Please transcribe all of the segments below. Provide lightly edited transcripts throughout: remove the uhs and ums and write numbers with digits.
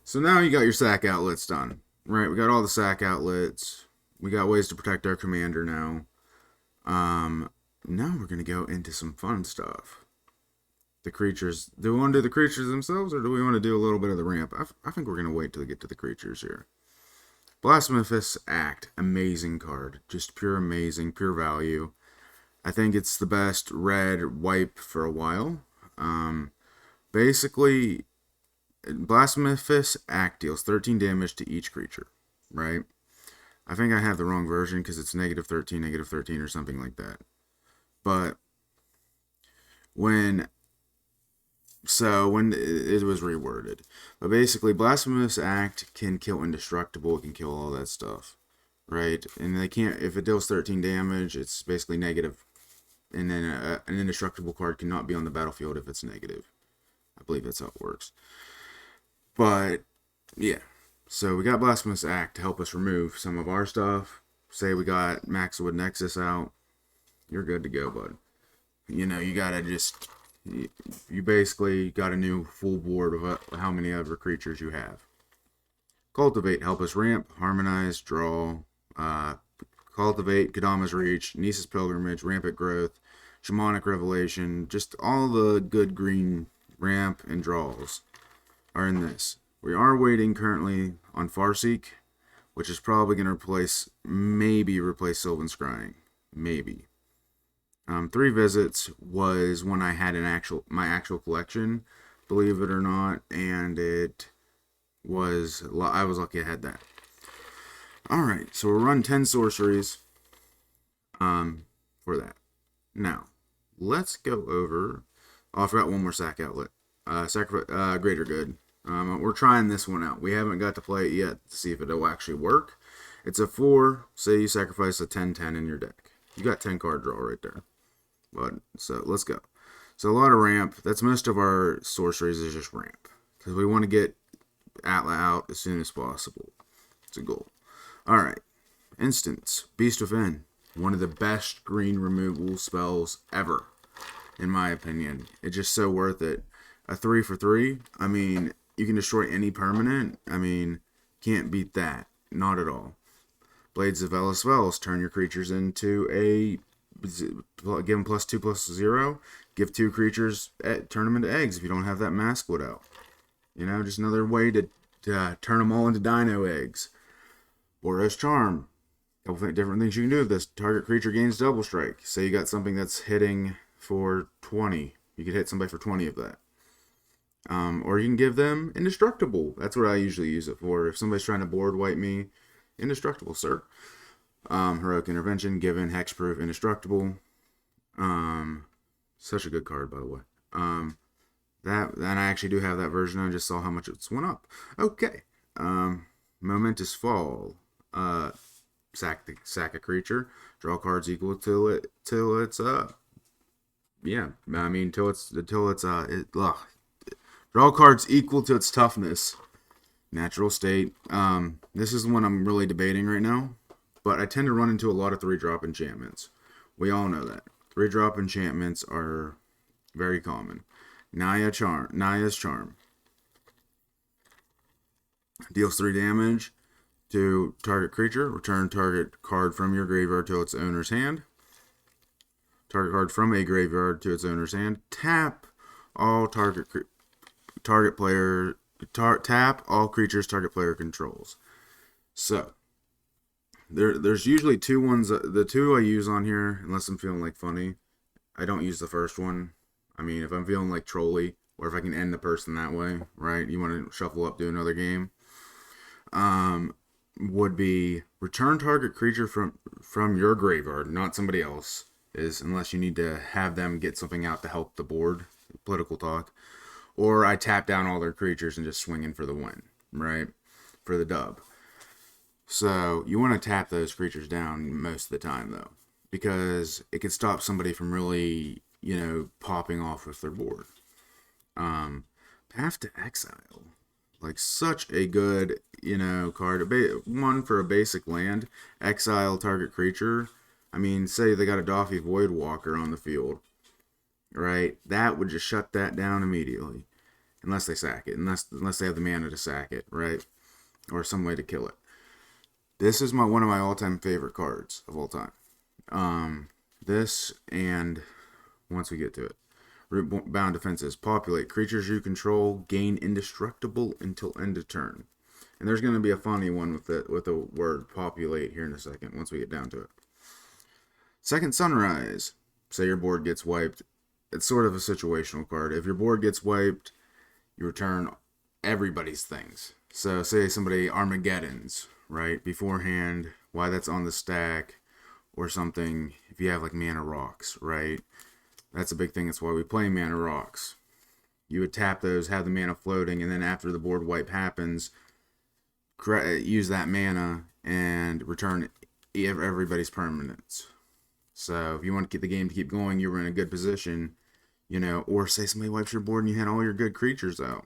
So now you got your sack outlets done. Right, we got all the sack outlets. We got ways to protect our commander now. Um, Now we're gonna go into some fun stuff. The creatures. Do we want to do the creatures themselves, or do we want to do a little bit of the ramp? I think we're gonna wait till we get to the creatures here. Blasphemous Act, amazing card, just pure amazing, pure value. I think it's the best red wipe for a while. Basically, Blasphemous Act deals 13 damage to each creature, right? I think I have the wrong version because it's negative 13, or something like that. But when when it was reworded, but basically, Blasphemous Act can kill indestructible, it can kill all that stuff, right? And they can't, if it deals 13 damage, it's basically negative, and then an indestructible card cannot be on the battlefield if it's negative. I believe that's how it works. But yeah, so we got Blasphemous Act to help us remove some of our stuff. Say we got Maxwood Nexus out, you're good to go, bud. You gotta just, you basically got a new full board of how many other creatures you have. Cultivate, help us ramp, harmonize, draw, cultivate, Kadama's Reach, Nisa's Pilgrimage, Rampant Growth, Shamanic Revelation, just all the good green ramp and draws are in this. We are waiting currently on Farseek, which is probably going to maybe replace Sylvan Scrying. Maybe. 3 Visits was when I had my actual collection, believe it or not, and I was lucky I had that. Alright, so we'll run 10 sorceries for that. Now, let's go over. Oh, I forgot one more sack outlet. Greater Good. We're trying this one out. We haven't got to play it yet to see if it'll actually work. It's a 4. Say you sacrifice a 10/10 in your deck. You got 10 card draw right there. But so let's go. So a lot of ramp. That's most of our sorceries is just ramp, because we want to get Atla out as soon as possible. It's a goal. All right. Instance Beast Within. One of the best green removal spells ever, in my opinion. It's just so worth it. A 3 for 3. I mean, you can destroy any permanent. I mean, can't beat that. Not at all. Blades of Velos. Turn your creatures into a... Give them +2/+0. Give 2 creatures, turn them into eggs if you don't have that Maskwood out. Just another way to turn them all into dino eggs. Boros Charm. A couple different things you can do with this. Target creature gains double strike. Say you got something that's hitting for 20. You could hit somebody for 20 of that. Or you can give them Indestructible. That's what I usually use it for. If somebody's trying to board wipe me, Indestructible, sir. Heroic Intervention, given Hexproof, Indestructible. Such a good card, by the way. And I actually do have that version. I just saw how much it's went up. Okay. Momentous Fall. Sack a creature. Draw cards equal till it's till it's draw cards equal to its toughness. Natural State. This is the one I'm really debating right now, but I tend to run into a lot of 3-drop enchantments. We all know that 3-drop enchantments are very common. Naya's Charm deals 3 damage to target creature. Return target card from your graveyard to its owner's hand. Target card from a graveyard to its owner's hand. Tap all tap all creatures target player controls. So there's usually 2 ones. The 2 I use on here, unless I'm feeling like funny. I don't use the first one. I mean, if I'm feeling like trolly, or if I can end the person that way, right? You want to shuffle up to another game. Would be return target creature from your graveyard, not somebody else. Unless you need to have them get something out to help the board. Political talk. Or I tap down all their creatures and just swing in for the win, right? For the dub. So you want to tap those creatures down most of the time, though, because it can stop somebody from really, popping off with their board. Path to Exile. Like, such a good, card. One for a basic land. Exile target creature. I mean, say they got a Doffy Voidwalker on the field, right? That would just shut that down immediately. unless they sack it, unless they have the mana to sack it, right? Or some way to kill it. This is one of my all-time favorite cards of all time. This, and once we get to it, root bound defenses. Populate. Creatures you control gain indestructible until end of turn. And there's going to be a funny one with the word populate here in a second once we get down to it. Second Sunrise. Say your board gets wiped. It's sort of a situational card. If your board gets wiped, you return everybody's things. So say somebody Armageddon's, right? Beforehand, why that's on the stack or something. If you have like mana rocks, right? That's a big thing. That's why we play mana rocks. You would tap those, have the mana floating, and then after the board wipe happens, use that mana and return everybody's permanents. So if you want to keep the game to keep going, you were in a good position, you know, or say somebody wipes your board and you had all your good creatures out.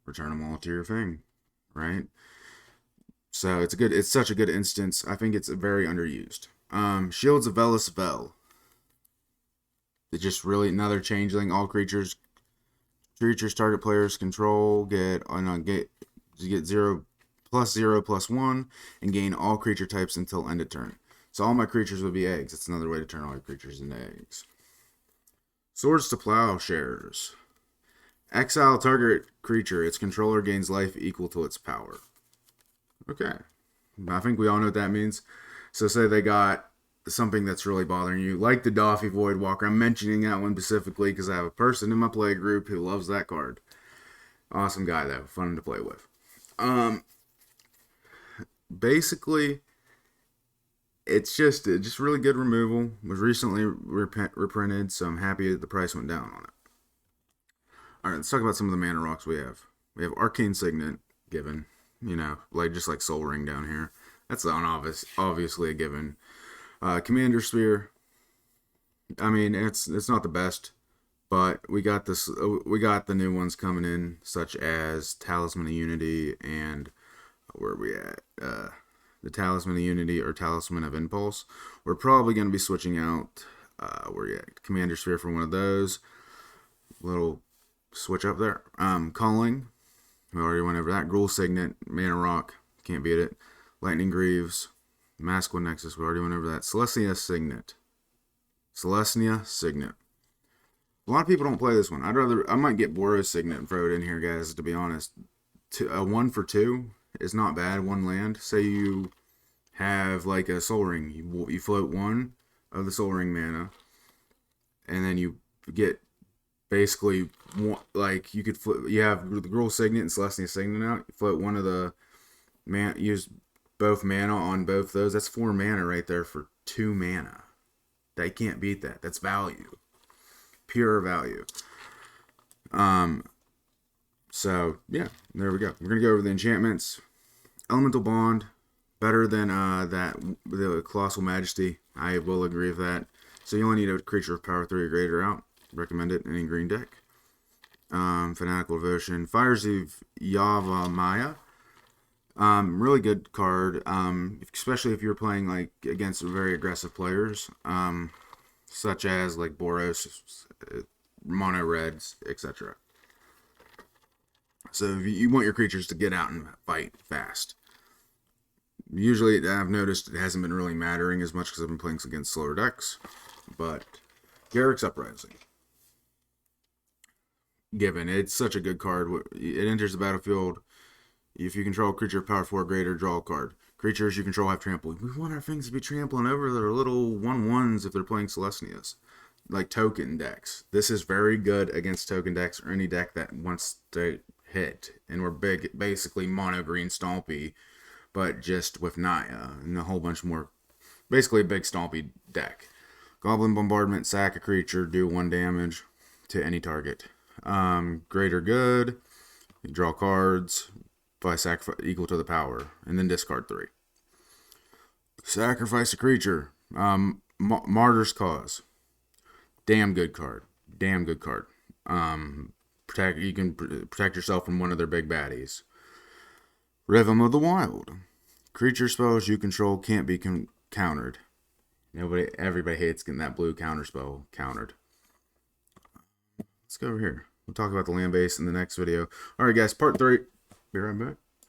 Return them all to your thing, right? So it's such a good instance. I think it's very underused. Shields of Velis Vel. It's just really another changeling. All creatures target players control get 0/0/1 and gain all creature types until end of turn. So all my creatures would be eggs. It's another way to turn all your creatures into eggs. Swords to Plowshares. Exile target creature. Its controller gains life equal to its power. Okay. I think we all know what that means. So say they got something that's really bothering you, like the Doffy Voidwalker. I'm mentioning that one specifically because I have a person in my play group who loves that card. Awesome guy, though. Fun to play with. Basically, it's just really good removal. Was recently reprinted, so I'm happy that the price went down on it. All right, let's talk about some of the mana rocks we have. We have Arcane Signet, given, you know, just like Soul Ring down here. That's obviously a given. Commander Sphere. I mean, it's not the best, but we got this. We got the new ones coming in, such as Talisman of Unity and where are we at? The Talisman of Unity or Talisman of Impulse. We're probably going to be switching out. Where are you at? Commander Sphere for one of those. Little switch up there. Calling. We already went over that. Gruul Signet, Mana Rock, can't beat it. Lightning Greaves. Masculine Nexus, we already went over that. Celestia Signet. A lot of people don't play this one. I might get Boros Signet and throw it in here, guys, to be honest. A 1 for 2 is not bad. One land. Say you have like a Soul Ring. You float one of the Soul Ring mana, and then you get basically like you have the Gruul Signet and Celestia Signet out. You float one of the use both mana on both those. That's 4 mana right there for 2 mana. They can't beat that. That's value. Pure value. So yeah, there we go. We're gonna go over the enchantments. Elemental Bond, better than the Colossal Majesty. I will agree with that. So you only need a creature of power 3 or greater out. Recommend it in any green deck. Fanatical Devotion. Fires of Yavimaya. Really good card, especially if you're playing like against very aggressive players, such as like Boros, Mono Reds, etc. So if you want your creatures to get out and fight fast. Usually, I've noticed it hasn't been really mattering as much because I've been playing against slower decks, but Garruk's Uprising. Given, it's such a good card. It enters the battlefield. If you control a creature of power 4 or greater, draw a card. Creatures you control have trample. We want our things to be trampling over their little 1/1s if they're playing Celestias. Like token decks. This is very good against token decks or any deck that wants to hit. And we're basically mono green Stompy, but just with Naya and a whole bunch more. Basically a big Stompy deck. Goblin Bombardment, sack a creature, do 1 damage to any target. Greater good. You draw cards by sacrifice equal to the power, and then discard 3. Sacrifice a creature. Martyr's Cause. Damn good card. You can protect yourself from one of their big baddies. Rhythm of the Wild. Creature spells you control can't be countered. Everybody hates getting that blue counter spell countered. Let's go over here. We'll talk about the land base in the next video. All right, guys, part 3. Be right back.